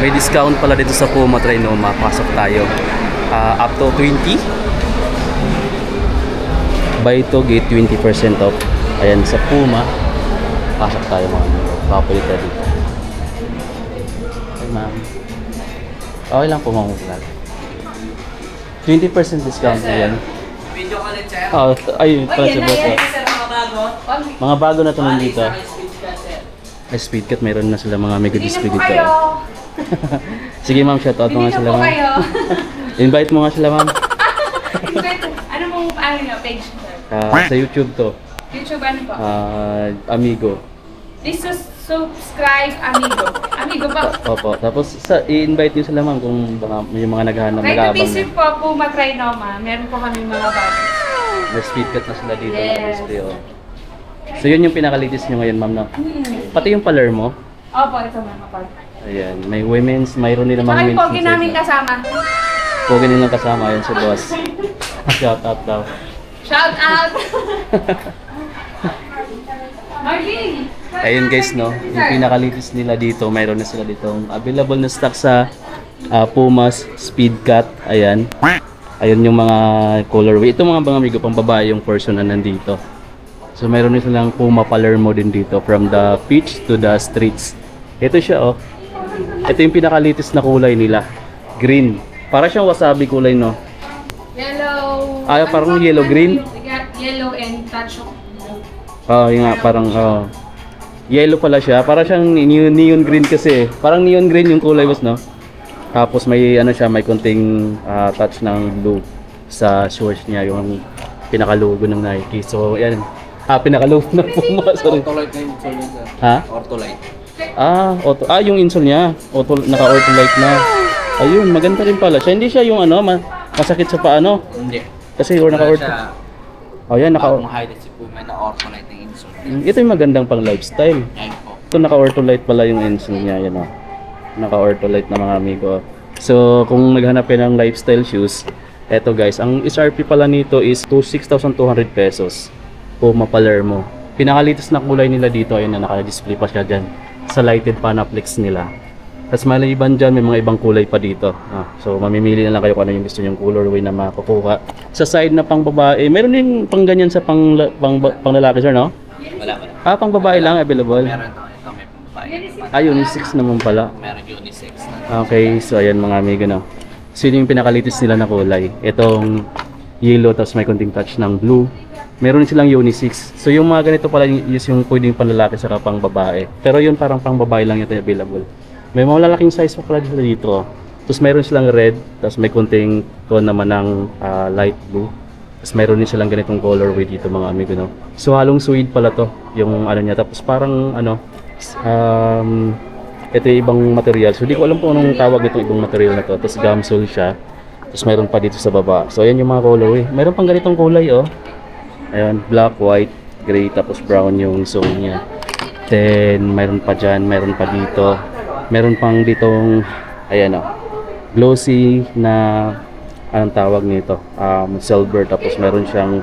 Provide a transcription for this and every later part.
may discount pala dito sa Puma Trinoma. Pasok tayo. Up to 20. Buy to get 20% off. Ayan, sa Puma. Pasok tayo mga amigo. Papalita dito. Ay ma'am. Okay lang po mga vlog. 20% discount na yan. Video ka ulit, sir. Oh, ay, pala sa boss. Sir, mga bago. Mga bago na to nandito. Speed ka, sir. Ay, speed cut. Meron na sila mga mega Hindi display na po dito. kayo. Sige ma'am, shoutout mo nga Hindi na sila po ma'am. kayo. Invite mo nga sila ma'am. Ano mong page, sir? Sa YouTube to. YouTube ano po? Amigo. Please subscribe, amigo. Amigo po. Opo. Tapos i-invite niyo sila ma'am kung baka may mga naghahanap, Try to nag-aabang visit na. po, Puma Trinoma. Meron po kami mga bago. May speed cut na sila dito. Yes. Na display, oh. So yun yung pinakalitis nyo ngayon ma'am no? Pati yung Palermo. Opo, ito mga po. Ayan. May women's, mayroon din Saka mga yung men's. pogi namin kasama. Pogi nilang kasama. Ayan si boss. Shoutout daw. Shout out! Marvin! Ayun guys no, yung pinakalitis nila dito, mayroon na sila dito available na stock sa Puma's Speed Cut. Ayan. Ayun yung mga colorway. Ito mga amigo, pang babae yung version na nandito. So mayroon din silang Puma Palermo din dito, from the beach to the streets. Ito siya oh. Ito yung pinakalitis na kulay nila. Green. Para siyang wasabi kulay no. Yellow. Parang yellow green. Yellow and touch of blue. Yung nga parang yellow pala siya. Para siyang neon green kasi. Parang neon green yung kulay boss no. Tapos may ano siya, may konting touch ng blue sa shorts niya, yung pinaka-logo ng Nike. So yan. Pinaka-logo ng Puma, sorry. Ortolite na yung insole niya, sir. Ha? Ortolite. Yung insole niya. Naka-ortolite na. Ayun, maganda rin pala siya. Hindi siya yung masakit sa paano. Hindi. Kasi naka-ortolite. Yan, Bagong highlight si Puma na ortolite ng insole. Ito yung magandang pang lifestyle. Yan po. Ito naka-ortolite pala yung insole niya, yan oh. Naka-ortolite na mga amigo. So, kung naghanap kayo ng lifestyle shoes, eto guys, ang SRP pala nito is 6,200 pesos. Puma Palermo. Pinakalitis na kulay nila dito, ayun na naka-display pa siya dyan sa lighted panaplex nila. Tapos maliban dyan, may mga ibang kulay pa dito. So, mamimili na lang kayo kung ano yung gusto nyong colorway na makukuha. Sa side na pang babae, meron din pang ganyan sa pang lalaki sir, no? Wala. Pang babae lang available. Meron ito, may babae. Unisex naman pala. Meron unisex na. Okay, so ayan mga amigo no. So yun yung pinakalitis nila na kulay. Itong yellow tapos may konting touch ng blue. Meron silang unisex. So yung mga ganito pala yung pwedeng panlalaki sa pang babae. Pero yun parang pang babae lang ito available. May mga lalaking size pa pala dito. Tapos meron silang red, tapos may konting tone naman ng light blue. Tapos meron din silang ganitong colorway dito mga amigo no. So halong suede pala to yung ano niya. Tapos parang ito yung ibang material. So di ko alam kung anong tawag itong ibang material na to. Tapos gamsole siya. Tapos meron pa dito sa baba. So ayan yung mga colorway. Meron pang ganitong kulay oh. Ayan, black, white, gray, tapos brown yung zone niya. Then meron pa dyan, meron pa dito. Meron pang ditong ayan oh, glossy na anong tawag nito, silver. Tapos meron siyang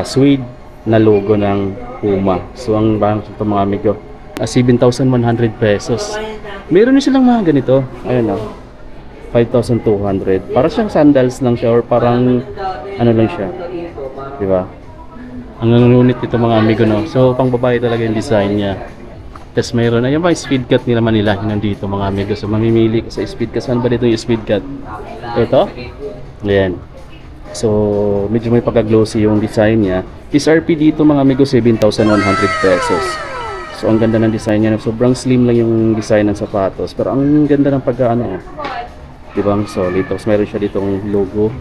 suede na logo ng Puma. So ang bang ito mga amigo, 7,100 pesos. Meron din silang mga ganito. Ayan o. 5,200. Parang siyang sandals lang siya or parang ano lang siya. Diba? Ang ngunit ito mga amigo no. So pang babae talaga yung design niya. Tapos mayroon. Ayan ba yung speed cut nila Manila. Yun nandito mga amigo. So mamimili ka sa speed cut. Saan ba dito yung speed cut? Ito? Ayan. So medyo may pagka-glossy yung design niya. SRP dito mga amigo 7,100 pesos. So ang ganda ng design niya, sobrang slim lang yung design ng sapatos, pero ang ganda ng pagkaano, diba, ang solid. Tapos meron siya ditong logo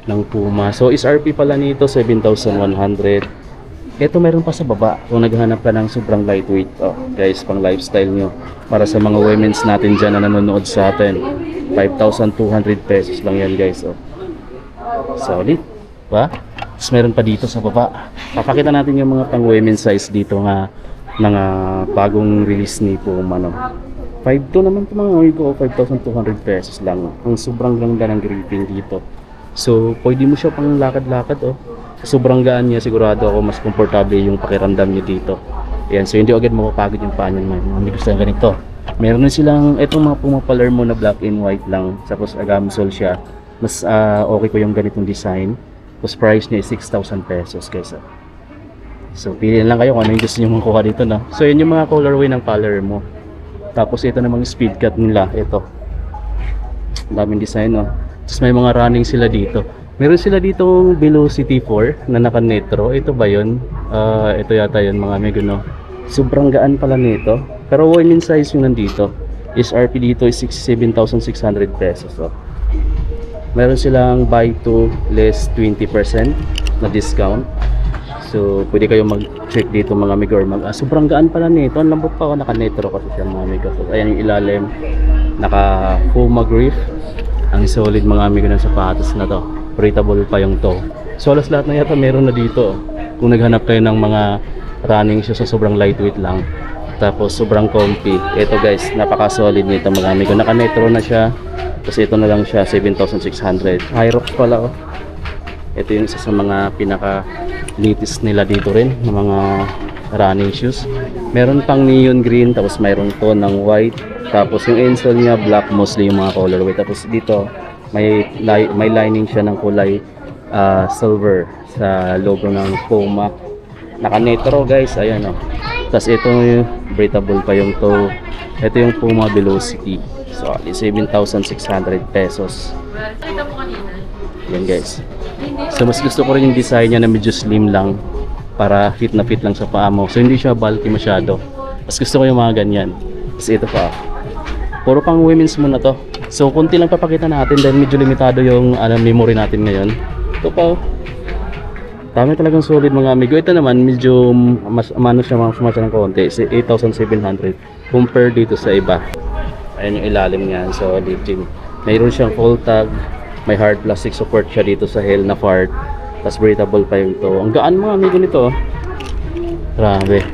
ng Puma. So SRP pala nito 7,100. Ito meron pa sa baba kung naghahanap ka ng sobrang lightweight. Guys, pang lifestyle nyo para sa mga women's natin dyan na nanonood sa atin. 5,200 pesos lang yan guys. Solid, ba? Tapos meron pa dito sa baba. Papakita natin yung mga pang women's size dito nga ng bagong release ni Puma no. 5,200 naman ito mga amigo, 5,200 pesos lang. Ang sobrang ganda ng gripping dito. So pwede mo siya pang lakad-lakad sobrang gaan niya, sigurado ako mas komportable yung pakiramdam niyo dito. Ayan, so hindi agad mapapagod yung paa niyo. May gusto ng ganito. Meron din silang itong mga Puma Palermo na black and white lang. Tapos gamsol siya. Mas okay ko yung ganitong design. Tapos price niya is 6,000 pesos guys. So piliin lang kayo kung ano yung gusto nyo makuha dito na. So yun yung mga colorway ng Palermo. Tapos ito namang speed cut nila. Ito. Daming design, no? Tapos may mga running sila dito. Meron sila ditong Velocity 4 na naka-netro. Ito ba yun? Ito yata yun mga amigo, no? Sobrang gaan pala nito. Pero women size yung nandito. SRP dito is 67,600 pesos. Oh. Meron silang buy 2 less 20% na discount. So pwede kayo mag-check dito mga amigo. Sobrang gaan pala nito. Ang lambot pa ako. Naka-netro kasi siya mga amigo. So, ayan yung ilalim. Naka-Puma grip. Ang solid mga amigo ng sapatos na to. Breathable pa yung toe. So alas lahat na yata meron na dito. Kung naghanap kayo ng mga running shoes sa sobrang lightweight lang. Tapos sobrang comfy. Ito guys, napaka-solid nito mga amigo. Naka-netro na siya. Tapos ito na lang siya, 7,600. Hyrox pala oh. Ito yung isa sa mga pinaka-latest nila dito rin ng mga running shoes. Meron pang neon green, tapos mayroon tone ng white. Tapos yung insole niya, black mostly yung mga colorway. Tapos dito, may lining siya ng kulay silver sa logo ng Puma. Naka-netro guys, ayan oh. Tapos ito yung breathable pa yung toe. Ito yung Puma Velocity. So, 7,600 pesos. Kita mo kanina. Yan guys. So, mas gusto ko rin yung design niya na medyo slim lang. Para fit na fit lang sa paa mo. So, hindi siya bulky masyado. Mas gusto ko yung mga ganyan. Tapos ito pa. Puro pang women's muna to. So, kunti lang papakita natin dahil medyo limitado yung memory natin ngayon. Ito pa. Dami talagang solid mga amigo. Ito naman medyo mas siya ng konti. 8,700 compare dito sa iba. Ayan yung ilalim niyan. So legit. Mayroon siyang full tag. May hard plastic support siya dito sa heel na part. Tapos breathable pa yung to. Ang gaan mga amigo nito. Grabe.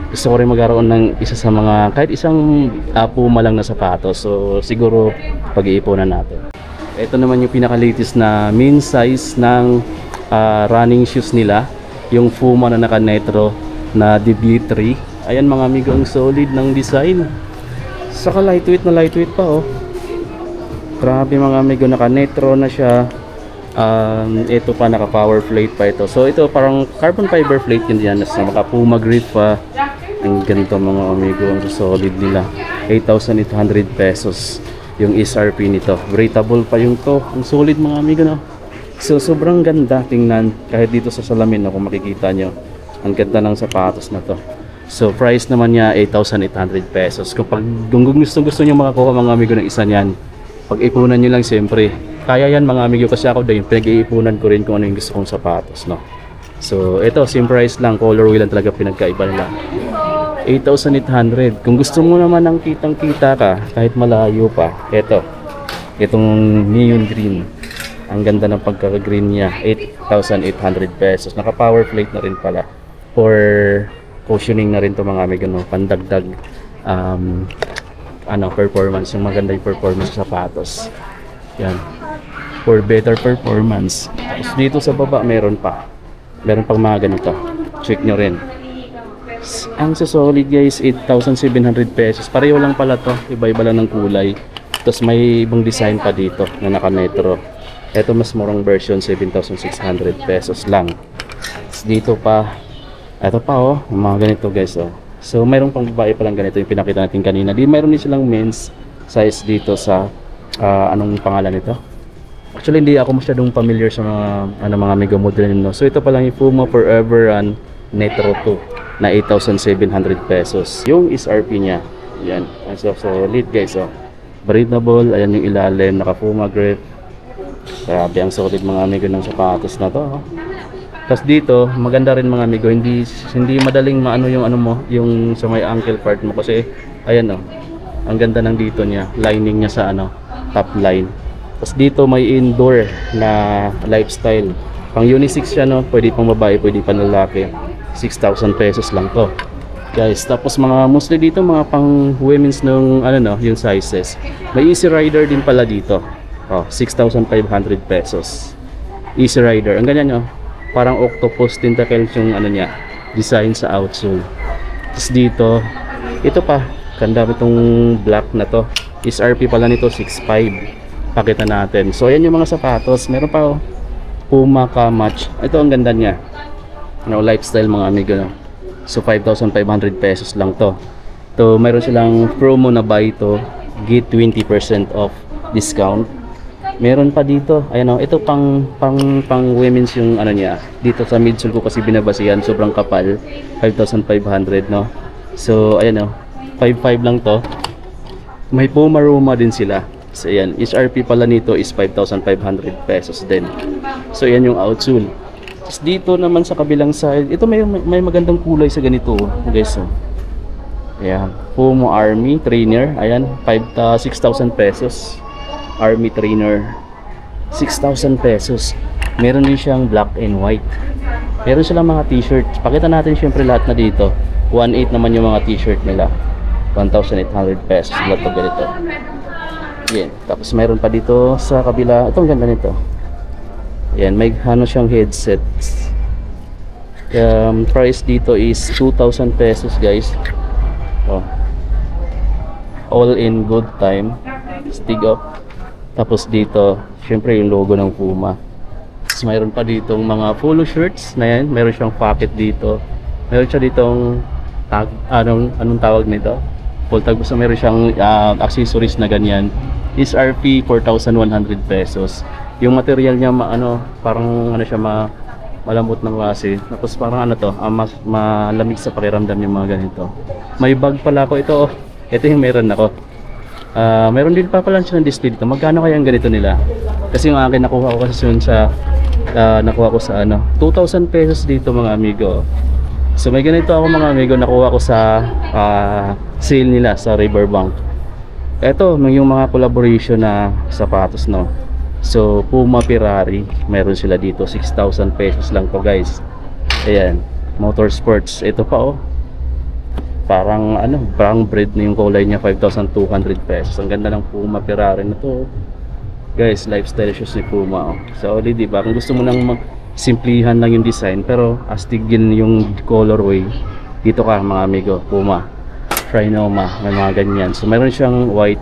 Gusto ko rin magkaroon ng isa sa mga kahit isang Puma lang na sapatos. So siguro pag-iipunan natin. Ito naman yung pinaka-latest na min size ng running shoes nila, yung Puma na naka-netro na DB3. Ayan mga amigo, ang solid ng design. Saka lightweight na lightweight pa oh. Grabe mga amigo, naka-netro na siya. Ito pa, naka-power plate pa ito. So ito parang carbon fiber plate yun yan. So naka-Puma grip pa. Ang ganito mga amigo, ang solid nila. 8,800 pesos yung SRP nito. Breathable pa yung to. Ang solid mga amigo, no? So sobrang ganda tingnan kahit dito sa salamin kung makikita nyo. Ang ganda ng sapatos na to. So price naman niya 8,800 pesos. Kung gusto nyo makakuha mga amigo ng isa niyan, pag-ipunan nyo lang siyempre. Kaya yan mga amigo kasi ako din pinag-iipunan ko rin kung ano yung gusto kong sapatos, no. So ito same price lang, colorway lang talaga pinagkaiba nila. 8,800. Kung gusto mo naman ng kitang-kita ka kahit malayo pa, itong neon green. Ang ganda ng pagkaka-green niya, 8,800 pesos. Naka-power plate na rin pala. For cushioning na rin to mga amigo, no? Pandagdag performance, yung maganda yung performance sa sapatos. Yan. For better performance. Tapos dito sa baba meron pang mga ganito. Check nyo rin. Ang solid guys, 8,700 pesos. Pareho lang pala to, iba-iba lang ng kulay. Tapos may ibang design pa dito na naka-netro. Ito mas murang version, 7,600 pesos lang. Dito pa, ito pa oh, mga ganito guys oh. So mayroon pang babae pa lang ganito yung pinakita natin kanina. Mayroon din silang men's size dito sa, anong pangalan nito? Actually hindi ako masyadong familiar sa mga mega model nito. So ito pa lang yung Puma Forever Run Netro 2 na 8,700 pesos. Yung SRP niya, yan. So solid guys oh. Breathable, ayan yung ilalim, naka-Puma grip. Grabe ang solid mga amigo ng sapatos na to. Tapos dito, maganda rin mga amigo, hindi madaling maano yung yung sa may ankle part mo kasi ayan oh. Ang ganda ng dito niya, lining niya sa top line. Tapos dito may indoor na lifestyle. Pang unisex siya no, pwede pang babae, pwede pang lalaki. 6,000 pesos lang to. Guys, tapos mga mostly dito mga pang women's nung yung sizes. May Easy Rider din pala dito. Oh, 6,500 pesos. Easy Rider. Ang ganyan nyo. Parang octopus tentacles yung niya. Design sa outsole. Tapos dito, ito pa. Ganda itong black na to. SRP pala nito 6.5. Pakita natin. So ayan yung mga sapatos. Meron pa Puma ka match. Ito ang ganda niya. No, lifestyle mga amigo, no? So 5,500 pesos lang to. So mayroon silang promo na buy to, get 20% off discount. Meron pa dito, ayan o, ito pang women's yung ano niya. Dito sa midsole ko kasi binabasihan, sobrang kapal. 5,500, no? So ayan o, 5,500 lang to. May Puma Roma din sila. So ayan, SRP pala nito is 5,500 pesos din. So ayan yung outsole. Tapos dito naman sa kabilang side, ito may magandang kulay sa ganito, guys. So, ayan, Puma Army Trainer. Ayan, 6,000 pesos. Army Trainer, 6,000 pesos. Meron din siyang black and white. Meron silang mga t-shirt. Pakita natin syempre lahat na dito. 1,800 naman yung mga t-shirt nila. 1,800 pesos lahat to ganito. Yan. Tapos meron pa dito sa kabila. Itong ganda nito. Yan, may ano siyang headset. Price dito is 2,000 pesos, guys. Oh. All in good time. Stig up. Tapos dito, syempre yung logo ng Puma. Tapos mayroon pa ditong mga polo shirts na yan. Meron siyang pocket dito. Meron siya ditong tag, anong tawag nito? Full tag. So meron siyang accessories na ganyan. SRP 4,100 pesos. Yung material niya parang ano siya malambot ng klase. Tapos parang ano to, malamig sa pakiramdam yung mga ganito. May bag pala ako ito. Oh. Ito yung meron ako. Meron din pa pala siya ng display dito. Magkano kaya ang ganito nila? Kasi yung akin nakuha ko kasi yun sa 2,000 pesos dito mga amigo. So may ganito ako mga amigo, nakuha ko sa sale nila sa Riverbank. Ito yung mga collaboration na sapatos, no. So Puma Ferrari, meron sila dito 6,000 pesos lang to, guys. Ayan, Motorsports. Ito pa oh. Parang brown bread na yung kulay niya, 5,200 pesos. Ang ganda ng Puma Ferrari na to. Guys, lifestyle shoes ni Puma. Oh. So, di ba? Kung gusto mo nang simplihan lang yung design, pero astig din yung colorway, dito ka mga amigo, Puma. Trinoma, may mga ganyan. So, meron siyang white.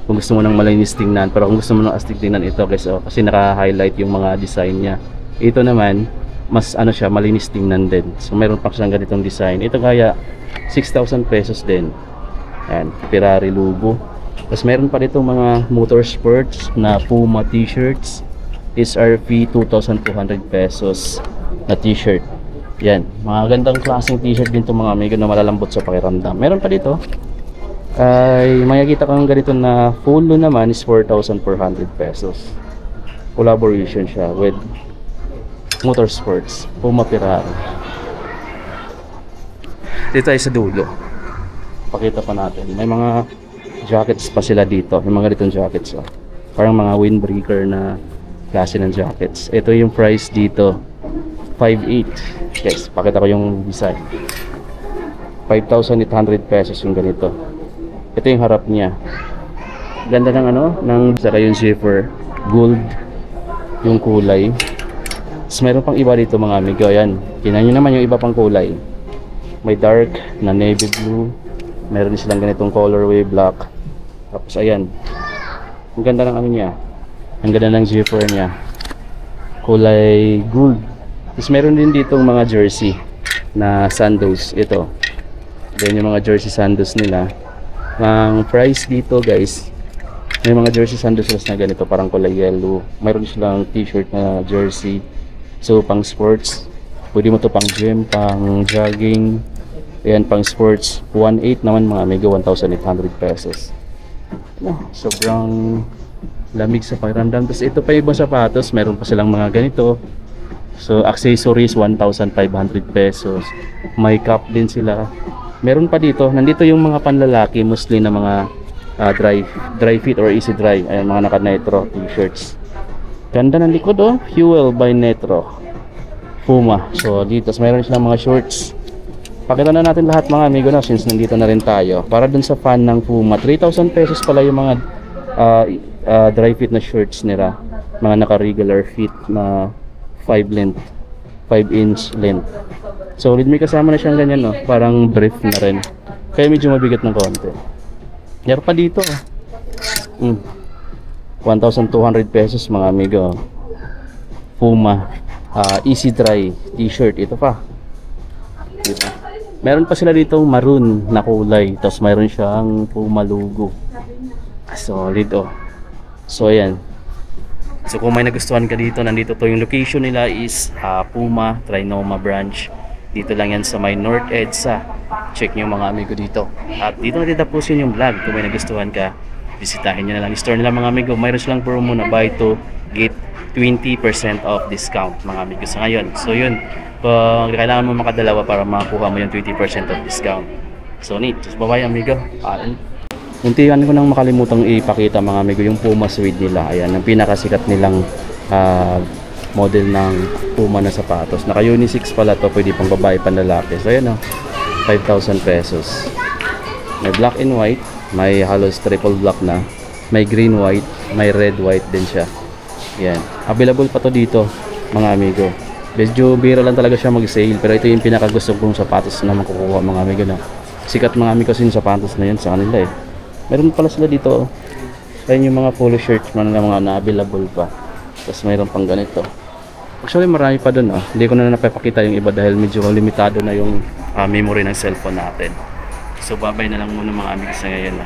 Kung gusto mo nang malinis tingnan, pero kung gusto mo nang astig tingnan ito, guys, oh, kasi naka-highlight yung mga design niya. Ito naman, mas siya, malinis tingnan din. So, meron pa siyang ganitong design. Ito kaya 6,000 pesos din. Ayan, Ferrari logo. Tapos meron pa dito mga motorsports na Puma t-shirts. SRP 2,200 pesos na t-shirt. Yan, mga gandang klaseng t-shirt din itong mga amigo na malalambot sa pakiramdam. Meron pa dito ay makikita kang ganito na polo naman is 4,400 pesos. Collaboration siya with Motorsports, Puma Ferrari. Dito tayo sa dulo. Pakita pa natin. May mga jackets pa sila dito. Yung mga ganitong jackets. Oh. Parang mga windbreaker na klase ng jackets. Ito yung price dito. 5,800. Yes, pakita ko yung design. 5,800 pesos yung ganito. Ito yung harap niya. Ganda ng saka yung zipper. Gold yung kulay. Tapos meron pang iba dito mga amigo. Ayan. Tingnan nyo naman yung iba pang kulay. May dark na navy blue. Meron silang ganitong colorway black. Tapos ayan. Ang ganda ng niya. Ang ganda ng zipper niya. Kulay gold. Tapos meron din ditong mga jersey na sandals. Ito. Then yung mga jersey sandals nila. Ang price dito, guys, may mga jersey sandals na ganito, parang kulay yellow. Mayroon silang t-shirt na jersey. So pang sports, pwede mo to pang gym, pang jogging. Ayan, pang sports, 1,800 naman mga amigo, 1,800 pesos. Sobrang lamig sa pakiramdam. Tapos ito pa yung ibang sapatos, meron pa silang mga ganito. So accessories, 1,500 pesos. May cap din sila. Meron pa dito, nandito yung mga panlalaki, mostly na mga dry fit or easy dry. Ayan, mga naka-Netro t-shirts. Ganda ng likod, oh. Fuel by Netro. Puma. So dito, meron silang mga shorts. Pakita na natin lahat mga amigo na since nandito na rin tayo. Para dun sa fan ng Puma, 3,000 pesos pala yung mga dry fit na shorts nila. Mga naka-regular fit na 5 inch length. So may kasama na siyang ganyan, no? Parang brief na rin. Kaya medyo mabigat ng konti. Meron pa dito. 1,200 pesos mga amigo. Puma Easy Dry t-shirt. Ito pa. Diba? Meron pa sila dito maroon na kulay. Tapos mayroon siyang Puma logo. Solid oh. So ayan. So kung may nagustuhan ka dito, nandito to yung location nila is Puma Trinoma branch. Dito lang yan sa may North EDSA. Check nyo mga amigo dito. At dito na tatapusin yung vlog. Kung may nagustuhan ka, bisitahin nyo na lang yung store nila mga amigo. Mayroon silang promo na buy to get 20% off discount mga amigo sa ngayon. So yun, kung kailangan mo makadalawa para makakuha mo yung 20% off discount. So neat. So bye-bye amigo. Muntihan ko nang makalimutang ipakita mga amigo yung Puma suede nila. Ayan, ang pinakasikat nilang model ng Puma na sapatos. Naka unisex pala to, pwede pang babae pang lalaki. So ayan 5,000 pesos. May black and white, may halos triple black na, may green white, may red white din siya. Yan, available pa to dito mga amigo. Medyo bira lang talaga siya mag-sale, pero ito yung pinakagusto kong sapatos na makukuha mga amigo na. Sikat mga amigo kasi yung sapatos na yun sa kanila eh. Meron pala sila dito. Ayun yung mga polo shirts man na mga na-available pa. Tapos mayroon pang ganito. Actually marami pa dun Hindi ko na napapakita yung iba dahil medyo limitado na yung memory ng cellphone natin. So babay na lang muna mga amigo sa ngayon